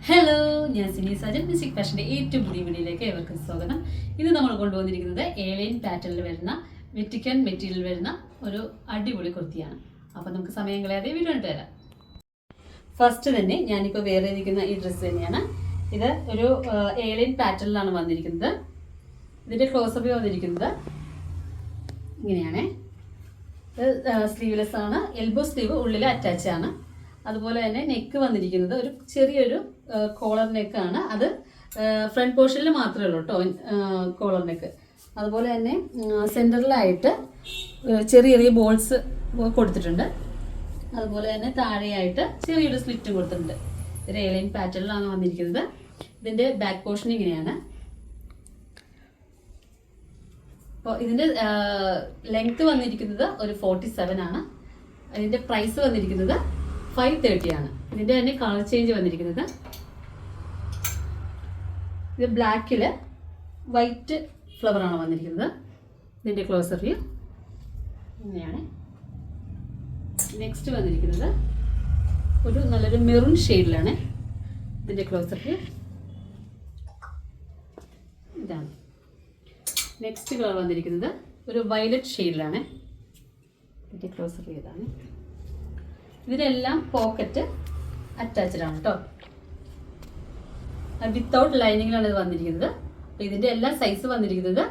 Hello, ഞാൻ Sini Sajan music ഫാഷൻ്റെ ഏറ്റവും പുതിയ വീഡിയോയിലേക്ക് ഏവർക്കും സ്വാഗതം. ഇന്ന് നമ്മൾ കൊണ്ടുവന്നിരിക്കുന്നത് ഏലൈൻ പാറ്റേണിൽ വരുന്ന വെറ്റിക്കൻ മെറ്റീരിയൽ വരുന്ന ഒരു അടിപൊളി കുർത്തിയാണ്. അപ്പോൾ നമുക്ക് സമയം കളയാതെ വീഡിയോ കണ്ടു തരാം. ഫസ്റ്റ് തന്നെ ഞാനിപ്പോൾ വേറെ ഇരിക്കുന്ന ഈ ഡ്രസ്സ് തന്നെയാണ്. ഇത് ഒരു ഏലൈൻ പാറ്റേണിലാണ് വന്നിരിക്കുന്നത്. ഇതിൻ്റെ ക്ലോസപ്പ് വന്നിരിക്കുന്നത് ഇങ്ങനെയാണ്. ഇത് സ്ലീവ്ലെസ് ആണ്, എൽബോ സ്ലീവ് ഉള്ളിൽ അറ്റാച്ച് ആണ്. അതുപോലെ തന്നെ നെക്ക് വന്നിരിക്കുന്നത് ഒരു ചെറിയൊരു കോളർ നെക്കാണ്. അത് ഫ്രണ്ട് പോർഷനിൽ മാത്രമേ ഉള്ളൂ കേട്ടോ കോളർ നെക്ക്. അതുപോലെ തന്നെ സെൻറ്ററിലായിട്ട് ചെറിയ ചെറിയ ബോൾസ് കൊടുത്തിട്ടുണ്ട്. അതുപോലെ തന്നെ താഴെയായിട്ട് ചെറിയൊരു സ്ലിറ്റും കൊടുത്തിട്ടുണ്ട്. ഇത് ഏലൈൻ പാറ്റേണിലാണ് വന്നിരിക്കുന്നത്. ഇതിൻ്റെ ബാക്ക് പോർഷൻ ഇങ്ങനെയാണ്. അപ്പോൾ ഇതിൻ്റെ ലെങ്ത് വന്നിരിക്കുന്നത് ഒരു 47 ആണ്. അതിൻ്റെ പ്രൈസ് വന്നിരിക്കുന്നത് 530 ആണ്. ഇതിൻ്റെ തന്നെ കളർ ചേഞ്ച് വന്നിരിക്കുന്നത് ഇത് ബ്ലാക്കിൽ വൈറ്റ് ഫ്ലവറാണ് വന്നിരിക്കുന്നത്. ഇതിൻ്റെ ക്ലോസർ വ്യൂ ഇങ്ങനെയാണ്. നെക്സ്റ്റ് വന്നിരിക്കുന്നത് ഒരു നല്ലൊരു മെറൂൺ ഷെയ്ഡിലാണ്. ഇതിൻ്റെ ക്ലോസർ വ്യൂ ഇതാണ്. നെക്സ്റ്റ് കളർ വന്നിരിക്കുന്നത് ഒരു വയലറ്റ് ഷെയ്ഡിലാണ്. ഇതിൻ്റെ ക്ലോസർ വ്യൂ ഇതാണ്. ഇതിനെല്ലാം പോക്കറ്റ് അറ്റാച്ച്ഡ് ആണ് കേട്ടോ. വിത്തൗട്ട് ലൈനിങ്ങിലാണ് ഇത് വന്നിരിക്കുന്നത്. അപ്പോൾ ഇതിൻ്റെ എല്ലാ സൈസ് വന്നിരിക്കുന്നത്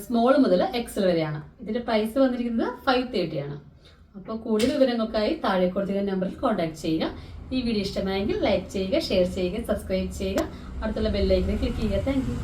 സ്മോൾ മുതൽ എക്സൽ വരെയാണ്. ഇതിൻ്റെ പ്രൈസ് വന്നിരിക്കുന്നത് 530 ആണ്. അപ്പോൾ കൂടുതൽ വിവരങ്ങൾക്കായി താഴെ കൊടുത്തിരിക്കുന്ന നമ്പറിൽ കോൺടാക്ട് ചെയ്യുക. ഈ വീഡിയോ ഇഷ്ടമായെങ്കിൽ ലൈക്ക് ചെയ്യുക, ഷെയർ ചെയ്യുക, സബ്സ്ക്രൈബ് ചെയ്യുക, അടുത്തുള്ള ബെല്ലൈക്കണിൽ ക്ലിക്ക് ചെയ്യുക. Thank you.